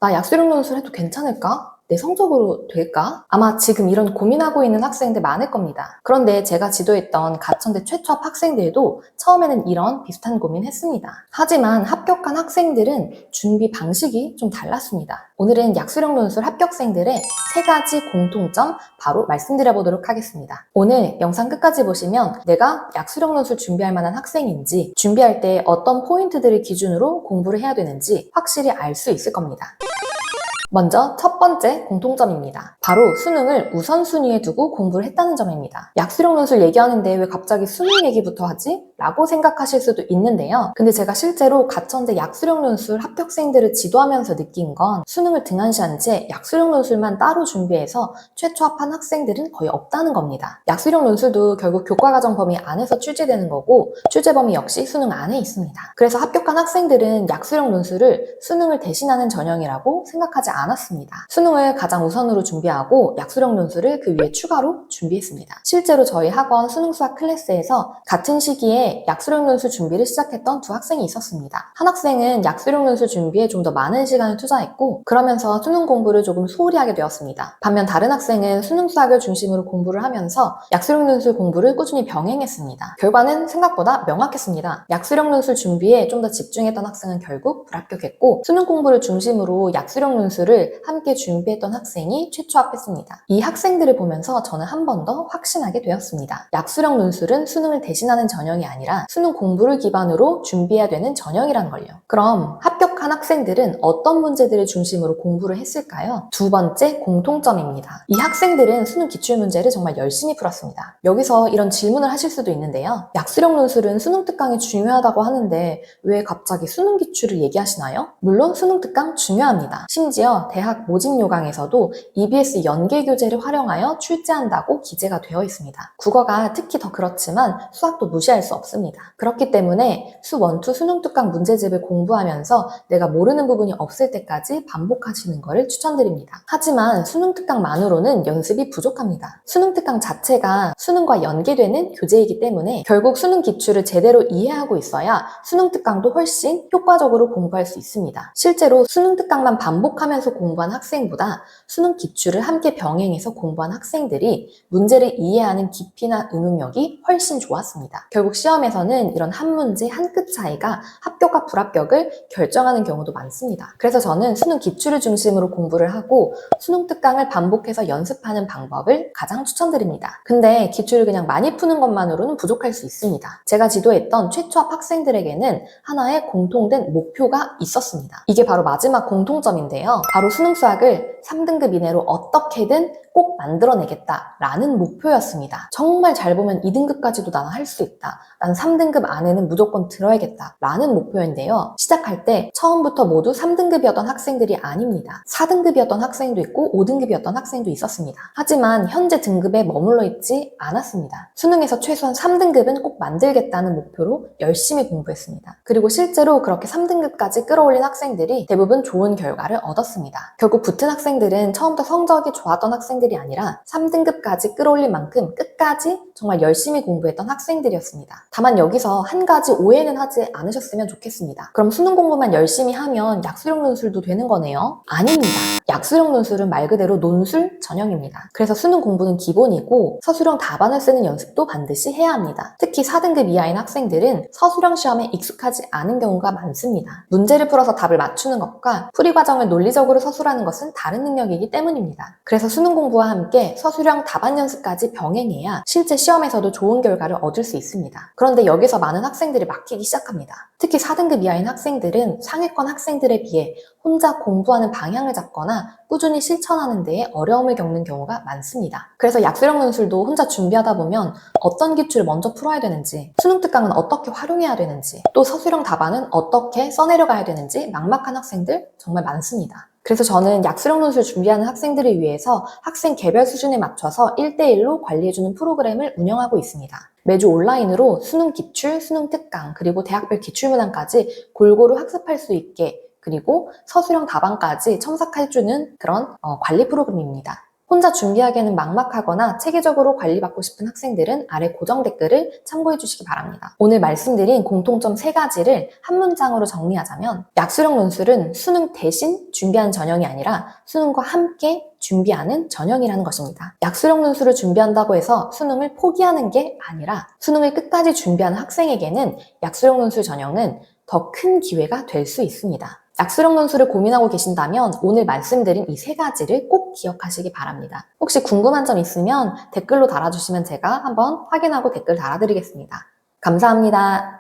나 약수령 논술 해도 괜찮을까? 내 성적으로 될까? 아마 지금 이런 고민하고 있는 학생들 많을 겁니다. 그런데 제가 지도했던 가천대 최초합 학생들도 처음에는 이런 비슷한 고민 했습니다. 하지만 합격한 학생들은 준비 방식이 좀 달랐습니다. 오늘은 약수령 논술 합격생들의 3가지 공통점 바로 말씀드려 보도록 하겠습니다. 오늘 영상 끝까지 보시면 내가 약수령 논술 준비할 만한 학생인지, 준비할 때 어떤 포인트들을 기준으로 공부를 해야 되는지 확실히 알 수 있을 겁니다. 먼저 첫 번째 공통점입니다. 바로 수능을 우선순위에 두고 공부를 했다는 점입니다. 약수령 논술 얘기하는데 왜 갑자기 수능 얘기부터 하지? 라고 생각하실 수도 있는데요. 근데 제가 실제로 가천대 약수령 논술 합격생들을 지도하면서 느낀 건 수능을 등한시한 채 약수령 논술만 따로 준비해서 최초합한 학생들은 거의 없다는 겁니다. 약수령 논술도 결국 교과과정 범위 안에서 출제되는 거고 출제 범위 역시 수능 안에 있습니다. 그래서 합격한 학생들은 약수령 논술을 수능을 대신하는 전형이라고 생각하지 않았습니다. 수능을 가장 우선으로 준비하고 약수령 논술을 그 위에 추가로 준비했습니다. 실제로 저희 학원 수능 수학 클래스에서 같은 시기에 약수령 논술 준비를 시작했던 2학생이 있었습니다. 한 학생은 약수령 논술 준비에 좀 더 많은 시간을 투자했고 그러면서 수능 공부를 조금 소홀히 하게 되었습니다. 반면 다른 학생은 수능 수학을 중심으로 공부를 하면서 약수령 논술 공부를 꾸준히 병행했습니다. 결과는 생각보다 명확했습니다. 약수령 논술 준비에 좀 더 집중했던 학생은 결국 불합격했고 수능 공부를 중심으로 약수령 논술을 함께 준비했던 학생이 최초합했습니다. 이 학생들을 보면서 저는 한 번 더 확신하게 되었습니다. 약수령 논술은 수능을 대신하는 전형이 아니라 수능 공부를 기반으로 준비해야 되는 전형이란 걸요. 그럼 합격한 학생들은 어떤 문제들을 중심으로 공부를 했을까요? 두 번째 공통점입니다. 이 학생들은 수능 기출문제를 정말 열심히 풀었습니다. 여기서 이런 질문을 하실 수도 있는데요. 약수령 논술은 수능 특강이 중요하다고 하는데 왜 갑자기 수능 기출을 얘기하시나요? 물론 수능 특강 중요합니다. 심지어 대학 모집 요강에서도 EBS 연계 교재를 활용하여 출제한다고 기재가 되어 있습니다. 국어가 특히 더 그렇지만 수학도 무시할 수 없습니다. 그렇기 때문에 수 1, 2 수능 특강 문제집을 공부하면서 내가 모르는 부분이 없을 때까지 반복하시는 것을 추천드립니다. 하지만 수능 특강만으로는 연습이 부족합니다. 수능 특강 자체가 수능과 연계되는 교재이기 때문에 결국 수능 기출을 제대로 이해하고 있어야 수능 특강도 훨씬 효과적으로 공부할 수 있습니다. 실제로 수능 특강만 반복하면서 공부한 학생보다 수능 기출을 함께 병행해서 공부한 학생들이 문제를 이해하는 깊이나 응용력이 훨씬 좋았습니다. 결국 시험에서는 이런 한 문제 한 끗 차이가 합격과 불합격을 결정하는 경우도 많습니다. 그래서 저는 수능 기출을 중심으로 공부를 하고 수능 특강을 반복해서 연습하는 방법을 가장 추천드립니다. 근데 기출을 그냥 많이 푸는 것만으로는 부족할 수 있습니다. 제가 지도했던 최초합 학생들에게는 하나의 공통된 목표가 있었습니다. 이게 바로 마지막 공통점인데요. 바로 수능 수학을 3등급 이내로 어떻게든 꼭 만들어내겠다라는 목표였습니다. 정말 잘 보면 2등급까지도 나는 할 수 있다. 난 3등급 안에는 무조건 들어야겠다라는 목표인데요. 시작할 때 처음부터 모두 3등급이었던 학생들이 아닙니다. 4등급이었던 학생도 있고 5등급이었던 학생도 있었습니다. 하지만 현재 등급에 머물러 있지 않았습니다. 수능에서 최소한 3등급은 꼭 만들겠다는 목표로 열심히 공부했습니다. 그리고 실제로 그렇게 3등급까지 끌어올린 학생들이 대부분 좋은 결과를 얻었습니다. 결국 붙은 학생들은 처음부터 성적이 좋았던 학생들이 아니라 3등급까지 끌어올린 만큼 끝까지 정말 열심히 공부했던 학생들이었습니다. 다만 여기서 한 가지 오해는 하지 않으셨으면 좋겠습니다. 그럼 수능 공부만 열심히 하면 약수령 논술도 되는 거네요? 아닙니다. 약수령 논술은 말 그대로 논술 전형입니다. 그래서 수능 공부는 기본이고 서술형 답안을 쓰는 연습도 반드시 해야 합니다. 특히 4등급 이하인 학생들은 서술형 시험에 익숙하지 않은 경우가 많습니다. 문제를 풀어서 답을 맞추는 것과 풀이 과정을 논리적으로 서술하는 것은 다른 능력이기 때문입니다. 그래서 수능 공부와 함께 서술형 답안 연습까지 병행해야 실제 시험에서도 좋은 결과를 얻을 수 있습니다. 그런데 여기서 많은 학생들이 막히기 시작합니다. 특히 4등급 이하인 학생들은 상위권 학생들에 비해 혼자 공부하는 방향을 잡거나 꾸준히 실천하는 데에 어려움을 겪는 경우가 많습니다. 그래서 약수령 논술도 혼자 준비하다 보면 어떤 기출을 먼저 풀어야 되는지, 수능 특강은 어떻게 활용해야 되는지, 또 서술형 답안은 어떻게 써내려가야 되는지 막막한 학생들 정말 많습니다. 그래서 저는 약수령 논술 준비하는 학생들을 위해서 학생 개별 수준에 맞춰서 1대1로 관리해주는 프로그램을 운영하고 있습니다. 매주 온라인으로 수능 기출, 수능 특강, 그리고 대학별 기출문항까지 골고루 학습할 수 있게 그리고 서술형 답안까지 첨삭해주는 그런 관리 프로그램입니다. 혼자 준비하기에는 막막하거나 체계적으로 관리받고 싶은 학생들은 아래 고정 댓글을 참고해 주시기 바랍니다. 오늘 말씀드린 공통점 3가지를 한 문장으로 정리하자면 약수령 논술은 수능 대신 준비한 전형이 아니라 수능과 함께 준비하는 전형이라는 것입니다. 약수령 논술을 준비한다고 해서 수능을 포기하는 게 아니라 수능을 끝까지 준비하는 학생에게는 약수령 논술 전형은 더 큰 기회가 될 수 있습니다. 약수령 논술을 고민하고 계신다면 오늘 말씀드린 이 3가지를 꼭 기억하시기 바랍니다. 혹시 궁금한 점 있으면 댓글로 달아주시면 제가 한번 확인하고 댓글 달아드리겠습니다. 감사합니다.